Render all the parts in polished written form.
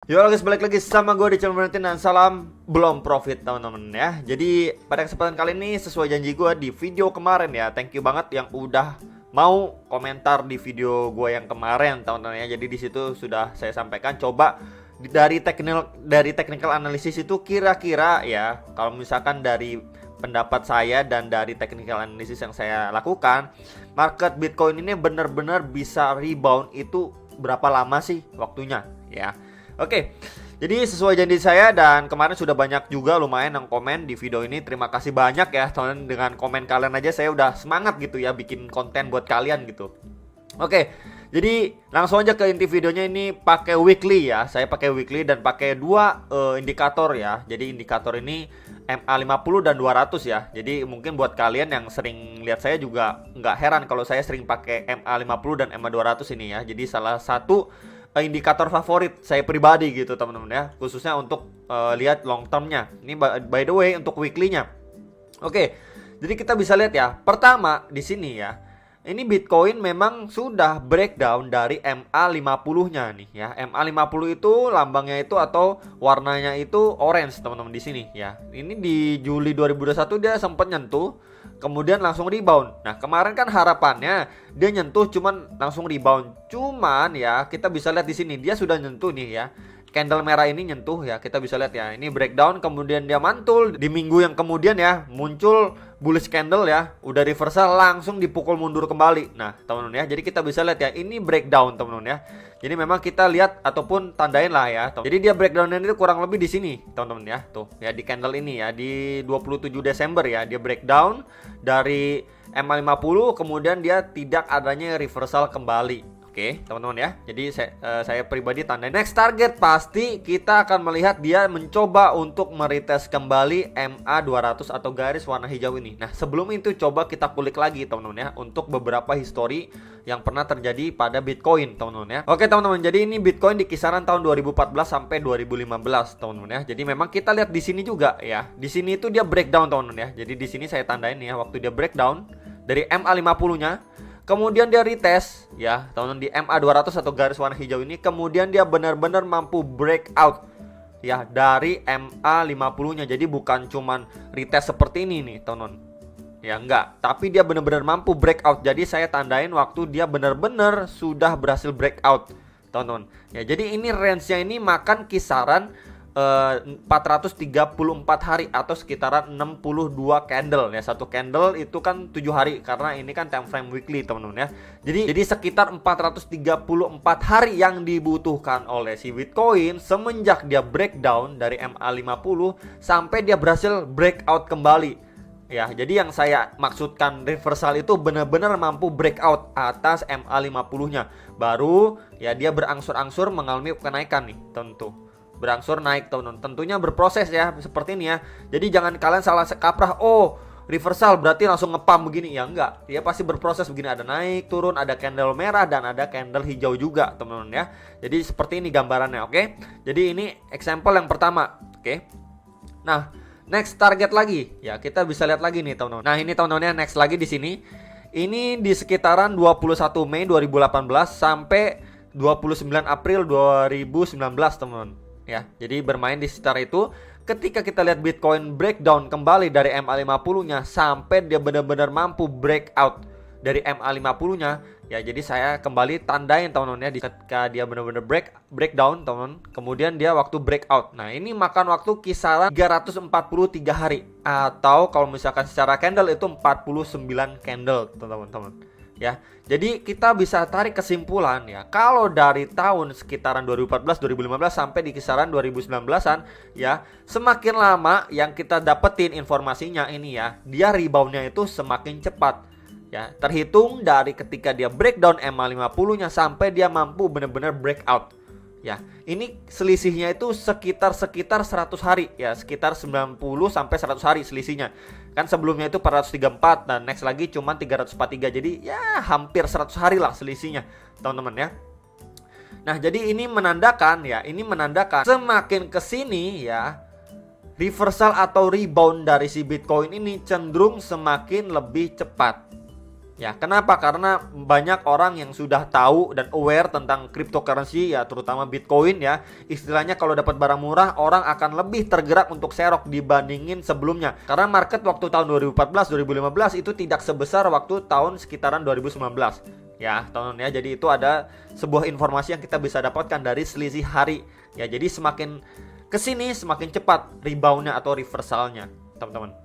Yo guys, balik lagi sama gue di channel Valentin dan salam belum profit teman-teman ya. Jadi pada kesempatan kali ini sesuai janji gue di video kemarin ya, thank you banget yang udah mau komentar di video gue yang kemarin teman-teman ya. Jadi di situ sudah saya sampaikan, coba dari technical analysis itu kira-kira ya, kalau misalkan dari pendapat saya dan dari technical analysis yang saya lakukan, market Bitcoin ini benar-benar bisa rebound itu berapa lama sih waktunya ya. Oke, jadi sesuai janji saya dan kemarin sudah banyak juga lumayan yang komen di video ini. Terima kasih banyak ya teman, dengan komen kalian aja saya udah semangat gitu ya bikin konten buat kalian gitu. Oke, jadi langsung aja ke inti videonya. Ini pakai weekly ya, saya pakai weekly dan pakai dua indikator ya. Jadi indikator ini MA50 dan 200 ya. Jadi mungkin buat kalian yang sering lihat saya juga nggak heran kalau saya sering pakai MA50 dan MA200 ini ya. Jadi salah satu indikator favorit saya pribadi gitu teman-teman ya, khususnya untuk lihat long termnya. Ini by the way untuk weekly-nya. Oke, jadi kita bisa lihat ya. Pertama di sini ya, ini Bitcoin memang sudah breakdown dari MA50-nya nih ya. MA50 itu lambangnya itu atau warnanya itu orange teman-teman di sini ya. Ini di Juli 2021 dia sempat nyentuh, kemudian langsung rebound. Nah kemarin kan harapannya dia nyentuh cuman langsung rebound. Cuman ya kita bisa lihat di sini dia sudah nyentuh nih ya. Candle merah ini nyentuh ya, kita bisa lihat ya. Ini breakdown kemudian dia mantul di minggu yang kemudian ya, muncul bullish candle ya, udah reversal langsung dipukul mundur kembali. Nah teman-teman ya, jadi kita bisa lihat ya, ini breakdown teman-teman ya. Jadi memang kita lihat ataupun tandain lah ya. Jadi dia breakdownnya itu kurang lebih di sini teman-teman ya. Tuh ya di candle ini ya, di 27 Desember ya, dia breakdown dari MA50 kemudian dia tidak adanya reversal kembali. Oke teman-teman ya, jadi saya pribadi tandain next target pasti kita akan melihat dia mencoba untuk meretest kembali MA200 atau garis warna hijau ini. Nah sebelum itu coba kita kulik lagi teman-teman ya, untuk beberapa histori yang pernah terjadi pada Bitcoin teman-teman ya. Oke teman-teman, jadi ini Bitcoin di kisaran tahun 2014 sampai 2015 teman-teman ya. Jadi memang kita lihat di sini juga ya, di sini itu dia breakdown teman-teman ya. Jadi di sini saya tandain ya, waktu dia breakdown dari MA50-nya, kemudian dia retest ya teman-teman di MA200 atau garis warna hijau ini, kemudian dia benar-benar mampu breakout ya dari MA50-nya. Jadi bukan cuman retest seperti ini nih teman-teman ya, enggak, tapi dia benar-benar mampu breakout. Jadi saya tandain waktu dia benar-benar sudah berhasil breakout teman-teman ya. Jadi ini range-nya ini makan kisaran 434 hari atau sekitaran 62 candle ya. Satu candle itu kan 7 hari karena ini kan time frame weekly teman-teman ya. Jadi sekitar 434 hari yang dibutuhkan oleh si Bitcoin semenjak dia breakdown dari MA50 sampai dia berhasil breakout kembali. Ya, jadi yang saya maksudkan reversal itu benar-benar mampu breakout atas MA50-nya. Baru ya dia berangsur-angsur mengalami kenaikan nih tentu. Berangsur naik teman-teman. Tentunya berproses ya seperti ini ya. Jadi jangan kalian salah kaprah, oh reversal berarti langsung ngepam begini. Ya enggak, dia pasti berproses begini, ada naik turun, ada candle merah dan ada candle hijau juga teman-teman ya. Jadi seperti ini gambarannya, oke. Jadi ini example yang pertama, oke. Nah next target lagi ya, kita bisa lihat lagi nih teman-teman. Nah ini teman-teman ya, next lagi di sini. Ini di sekitaran 21 Mei 2018 sampai 29 April 2019 teman-teman ya. Jadi bermain di sekitar itu. Ketika kita lihat Bitcoin breakdown kembali dari MA50-nya sampai dia benar-benar mampu breakout dari MA50-nya ya. Jadi saya kembali tandain teman-teman ya, ketika dia benar-benar breakdown teman-teman, kemudian dia waktu breakout. Nah ini makan waktu kisaran 343 hari, atau kalau misalkan secara candle itu 49 candle teman-teman ya. Jadi kita bisa tarik kesimpulan ya, kalau dari tahun sekitaran 2014 2015 sampai di kisaran 2019-an ya, semakin lama yang kita dapetin informasinya ini ya, dia reboundnya itu semakin cepat ya, terhitung dari ketika dia breakdown MA50-nya sampai dia mampu benar-benar breakout ya. Ini selisihnya itu sekitar 100 hari ya, sekitar 90 sampai 100 hari selisihnya. Kan sebelumnya itu 434 dan next lagi cuman 343. Jadi ya hampir 100 hari lah selisihnya teman-teman ya. Nah jadi ini menandakan ya, ini menandakan semakin kesini ya, reversal atau rebound dari si Bitcoin ini cenderung semakin lebih cepat Ya, kenapa? Karena banyak orang yang sudah tahu dan aware tentang cryptocurrency ya, terutama Bitcoin ya. Istilahnya kalau dapat barang murah, orang akan lebih tergerak untuk serok dibandingin sebelumnya. Karena market waktu tahun 2014-2015 itu tidak sebesar waktu tahun sekitaran 2019. Ya, tonton ya. Jadi itu ada sebuah informasi yang kita bisa dapatkan dari selisih hari. Ya, jadi semakin kesini semakin cepat reboundnya atau reversalnya, teman-teman.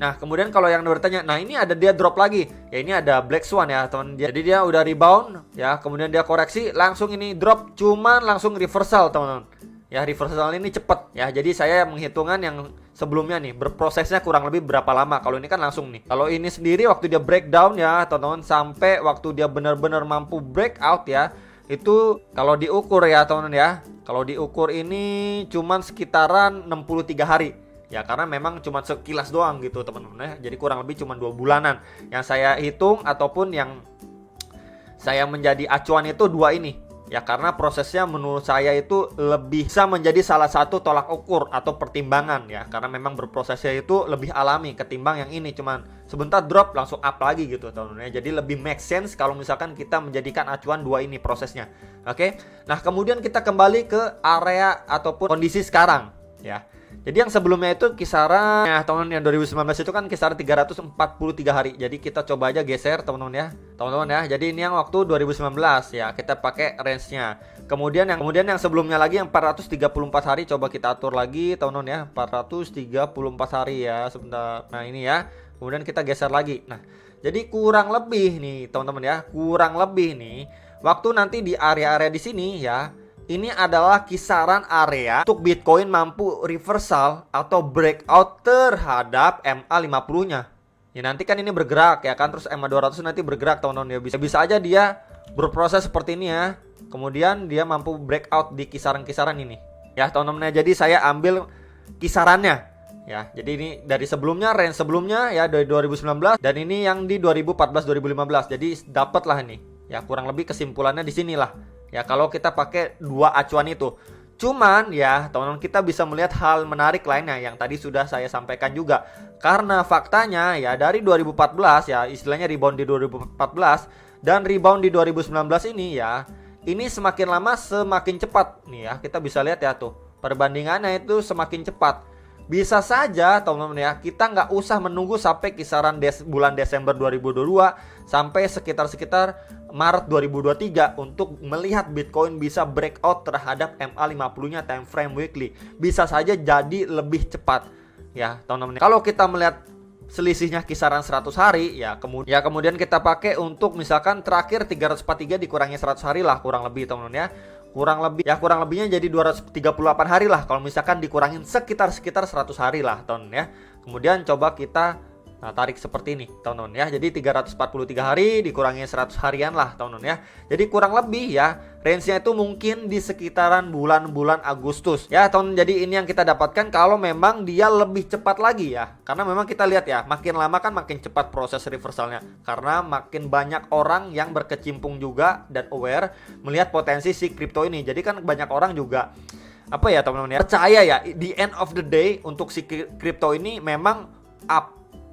Nah, kemudian kalau yang bertanya, nah ini ada dia drop lagi. Ya, ini ada Black Swan ya, teman. Jadi dia udah rebound ya, kemudian dia koreksi, langsung ini drop, cuman langsung reversal, teman-teman. Ya, reversal ini cepet ya. Jadi saya menghitungan yang sebelumnya nih, berprosesnya kurang lebih berapa lama. Kalau ini kan langsung nih. Kalau ini sendiri waktu dia breakdown ya, teman-teman, sampai waktu dia benar-benar mampu breakout ya, itu kalau diukur ya, teman-teman ya. Kalau diukur ini cuman sekitaran 63 hari. Ya, karena memang cuma sekilas doang gitu, teman-teman ya. Jadi kurang lebih cuma 2 bulanan yang saya hitung, ataupun yang saya menjadi acuan itu 2 ini. Ya, karena prosesnya menurut saya itu lebih bisa menjadi salah satu tolak ukur atau pertimbangan ya. Karena memang berprosesnya itu lebih alami ketimbang yang ini cuman sebentar drop langsung up lagi gitu, teman-teman ya. Jadi lebih make sense kalau misalkan kita menjadikan acuan 2 ini prosesnya. Oke. Nah, kemudian kita kembali ke area ataupun kondisi sekarang ya. Jadi yang sebelumnya itu kisaran ya, teman-teman, yang 2019 itu kan kisaran 343 hari. Jadi kita coba aja geser, teman-teman ya. Teman-teman ya. Jadi ini yang waktu 2019 ya, kita pakai range-nya. Kemudian yang sebelumnya lagi yang 434 hari, coba kita atur lagi, teman-teman ya. 434 hari ya, sebentar. Nah, ini ya. Kemudian kita geser lagi. Nah, jadi kurang lebih nih, teman-teman ya. Kurang lebih nih waktu nanti di area-area di sini ya. Ini adalah kisaran area untuk Bitcoin mampu reversal atau breakout terhadap MA50-nya. Ya, nanti kan ini bergerak ya kan, terus MA200 nanti bergerak, teman-teman ya. Bisa aja dia berproses seperti ini ya. Kemudian dia mampu breakout di kisaran-kisaran ini. Ya, teman-teman ya. Jadi saya ambil kisarannya. Ya, jadi ini dari sebelumnya, range sebelumnya ya dari 2019, dan ini yang di 2014-2015. Jadi dapatlah ini. Ya, kurang lebih kesimpulannya di sinilah. Ya, kalau kita pakai 2 acuan itu. Cuman ya, teman-teman, kita bisa melihat hal menarik lainnya yang tadi sudah saya sampaikan juga. Karena faktanya ya dari 2014 ya, istilahnya rebound di 2014 dan rebound di 2019 ini ya, ini semakin lama semakin cepat nih ya. Kita bisa lihat ya tuh, perbandingannya itu semakin cepat. Bisa saja, teman-teman ya, kita nggak usah menunggu sampai kisaran bulan Desember 2022 sampai sekitar Maret 2023 untuk melihat Bitcoin bisa breakout terhadap MA50-nya time frame weekly. Bisa saja jadi lebih cepat ya, teman-teman. Kalau kita melihat selisihnya kisaran 100 hari ya, kemudian kita pakai untuk misalkan terakhir 343 dikurangi 100 hari lah kurang lebih, teman-teman ya. Kurang lebihnya jadi 238 hari lah kalau misalkan dikurangin sekitar 100 hari lah, teman-teman ya. Kemudian coba kita tarik seperti ini, teman-teman ya. Jadi 343 hari dikurangi 100 harian lah, teman-teman ya. Jadi kurang lebih ya, range-nya itu mungkin di sekitaran bulan-bulan Agustus. Ya, teman-teman, jadi ini yang kita dapatkan kalau memang dia lebih cepat lagi ya. Karena memang kita lihat ya, makin lama kan makin cepat proses reversalnya. Karena makin banyak orang yang berkecimpung juga dan aware melihat potensi si kripto ini. Jadi kan banyak orang juga apa ya, teman-teman ya, percaya ya, di end of the day untuk si kripto ini memang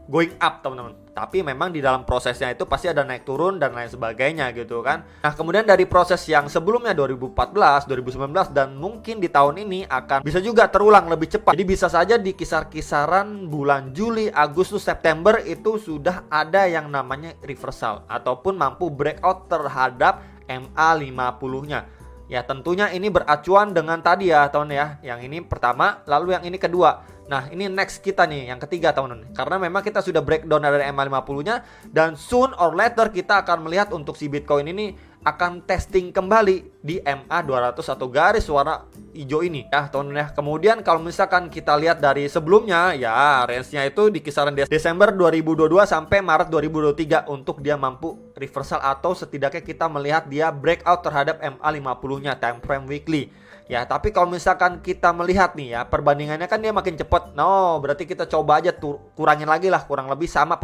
going up, teman-teman. Tapi memang di dalam prosesnya itu pasti ada naik turun dan lain sebagainya gitu kan. Nah, kemudian dari proses yang sebelumnya 2014, 2019 dan mungkin di tahun ini akan bisa juga terulang lebih cepat. Jadi bisa saja di kisaran bulan Juli, Agustus, September itu sudah ada yang namanya reversal ataupun mampu breakout terhadap MA50-nya. Ya, tentunya ini beracuan dengan tadi ya, teman ya. Yang ini pertama, lalu yang ini kedua. Nah, ini next kita nih, yang ketiga, teman-teman. Karena memang kita sudah breakdown dari MA50-nya dan soon or later kita akan melihat untuk si Bitcoin ini akan testing kembali di MA200 atau garis warna hijau ini ya, teman-teman ya. Kemudian kalau misalkan kita lihat dari sebelumnya ya, range-nya itu di kisaran Desember 2022 sampai Maret 2023 untuk dia mampu reversal atau setidaknya kita melihat dia breakout terhadap MA50-nya time frame weekly. Ya, tapi kalau misalkan kita melihat nih ya, perbandingannya kan dia makin cepat. No, berarti kita coba aja kurangin lagi lah, kurang lebih sama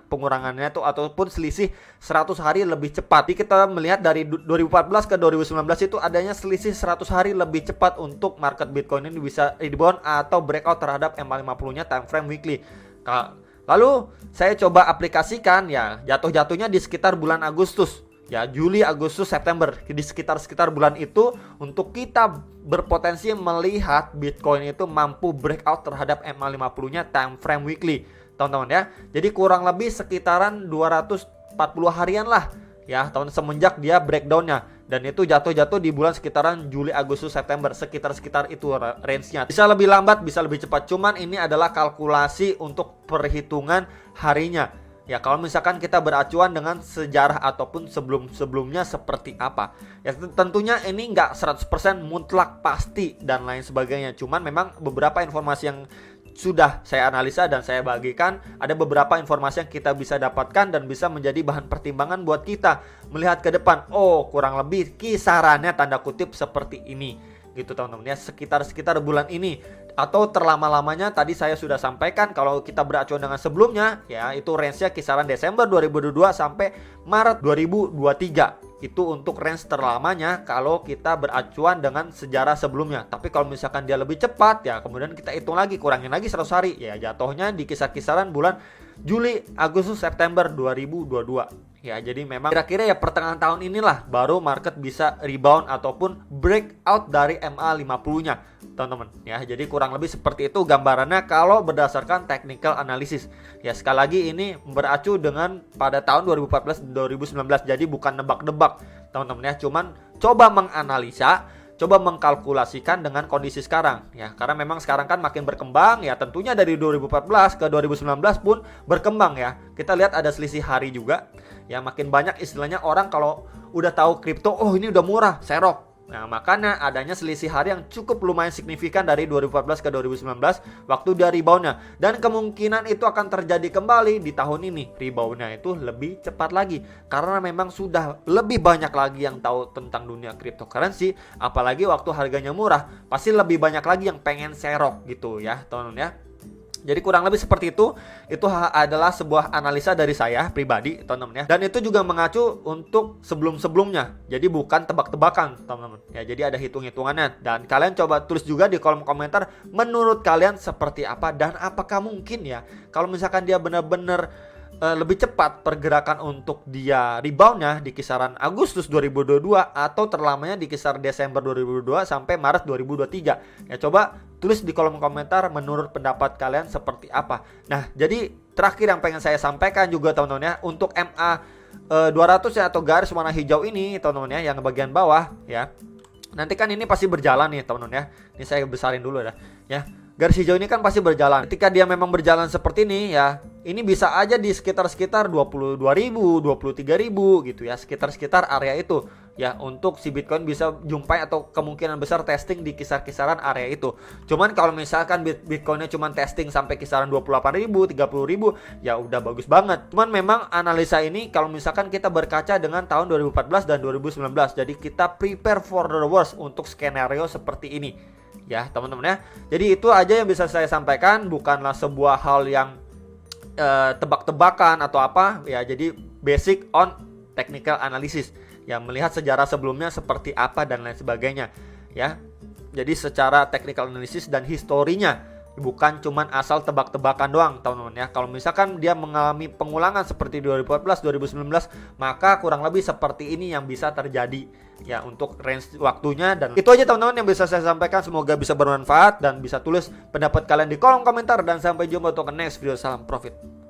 pengurangannya tuh ataupun selisih 100 hari lebih cepat. Jadi kita melihat dari 2014 ke 2019 itu adanya selisih 100 hari lebih cepat untuk market Bitcoin ini bisa rebound atau breakout terhadap MA50-nya time frame weekly. Lalu saya coba aplikasikan ya, jatuh-jatuhnya di sekitar bulan Agustus. Ya, Juli, Agustus, September, di sekitar bulan itu untuk kita berpotensi melihat Bitcoin itu mampu breakout terhadap MA50-nya time frame weekly, teman-teman ya. Jadi kurang lebih sekitaran 240 harian lah ya, tahun semenjak dia breakdownnya. Dan itu jatuh-jatuh di bulan sekitaran Juli, Agustus, September, sekitar itu range-nya. Bisa lebih lambat, bisa lebih cepat. Cuman ini adalah kalkulasi untuk perhitungan harinya. Ya, kalau misalkan kita beracuan dengan sejarah ataupun sebelum-sebelumnya seperti apa. Ya tentunya ini nggak 100% mutlak pasti dan lain sebagainya. Cuman memang beberapa informasi yang sudah saya analisa dan saya bagikan, ada beberapa informasi yang kita bisa dapatkan dan bisa menjadi bahan pertimbangan buat kita melihat ke depan. Oh, kurang lebih kisarannya tanda kutip seperti ini gitu teman-teman ya, sekitar bulan ini atau terlama-lamanya. Tadi saya sudah sampaikan kalau kita beracuan dengan sebelumnya ya, itu range-nya kisaran Desember 2022 sampai Maret 2023. Itu untuk range terlamanya kalau kita beracuan dengan sejarah sebelumnya. Tapi kalau misalkan dia lebih cepat ya, kemudian kita hitung lagi, kurangin lagi 100 hari ya, jatuhnya di kisar-kisaran bulan Juli, Agustus, September 2022. Ya, jadi memang kira-kira ya pertengahan tahun inilah baru market bisa rebound ataupun breakout dari MA50-nya, teman-teman. Ya, jadi kurang lebih seperti itu gambarannya kalau berdasarkan technical analysis. Ya, sekali lagi ini beracu dengan pada tahun 2014-2019. Jadi bukan nebak-nebak, teman-teman ya. Cuman coba menganalisa, coba mengkalkulasikan dengan kondisi sekarang ya, karena memang sekarang kan makin berkembang ya, tentunya dari 2014 ke 2019 pun berkembang ya. Kita lihat ada selisih hari juga ya, makin banyak istilahnya orang kalau udah tahu kripto, oh ini udah murah, serok. Nah, makanya adanya selisih hari yang cukup lumayan signifikan dari 2014 ke 2019 waktu dia reboundnya. Dan kemungkinan itu akan terjadi kembali di tahun ini. Reboundnya itu lebih cepat lagi karena memang sudah lebih banyak lagi yang tahu tentang dunia cryptocurrency. Apalagi waktu harganya murah, pasti lebih banyak lagi yang pengen serok gitu ya teman-teman ya. Jadi kurang lebih seperti itu. Itu adalah sebuah analisa dari saya pribadi, teman-teman ya. Dan itu juga mengacu untuk sebelum-sebelumnya. Jadi bukan tebak-tebakan, teman-teman. Ya, jadi ada hitung-hitungannya. Dan kalian coba tulis juga di kolom komentar menurut kalian seperti apa dan apakah mungkin ya kalau misalkan dia benar-benar lebih cepat pergerakan untuk dia reboundnya di kisaran Agustus 2022 atau terlamanya di kisar Desember 2022 sampai Maret 2023. Ya, coba tulis di kolom komentar menurut pendapat kalian seperti apa. Nah, jadi terakhir yang pengen saya sampaikan juga teman-teman ya, untuk MA 200 ya, atau garis warna hijau ini teman-teman ya, yang bagian bawah ya. Nanti kan ini pasti berjalan nih teman-teman ya. Ini saya besarin dulu ya. Garis hijau ini kan pasti berjalan. Ketika dia memang berjalan seperti ini ya, ini bisa aja di sekitar 22.000, 23.000 gitu ya, sekitar area itu ya, untuk si Bitcoin bisa jumpai atau kemungkinan besar testing di kisar-kisaran area itu. Cuman kalau misalkan Bitcoinnya cuma testing sampai kisaran 28.000, 30.000 ya udah bagus banget. Cuman memang analisa ini kalau misalkan kita berkaca dengan tahun 2014 dan 2019, jadi kita prepare for the worst untuk skenario seperti ini ya teman-teman ya. Jadi itu aja yang bisa saya sampaikan, bukanlah sebuah hal yang tebak-tebakan atau apa ya. Jadi basic on technical analysis ya, melihat sejarah sebelumnya seperti apa dan lain sebagainya ya. Jadi secara technical analysis dan historinya, bukan cuman asal tebak-tebakan doang teman-teman ya. Kalau misalkan dia mengalami pengulangan seperti 2014, 2019, maka kurang lebih seperti ini yang bisa terjadi ya untuk range waktunya. Dan itu aja teman-teman yang bisa saya sampaikan, semoga bisa bermanfaat dan bisa tulis pendapat kalian di kolom komentar, dan sampai jumpa untuk next video. Salam profit.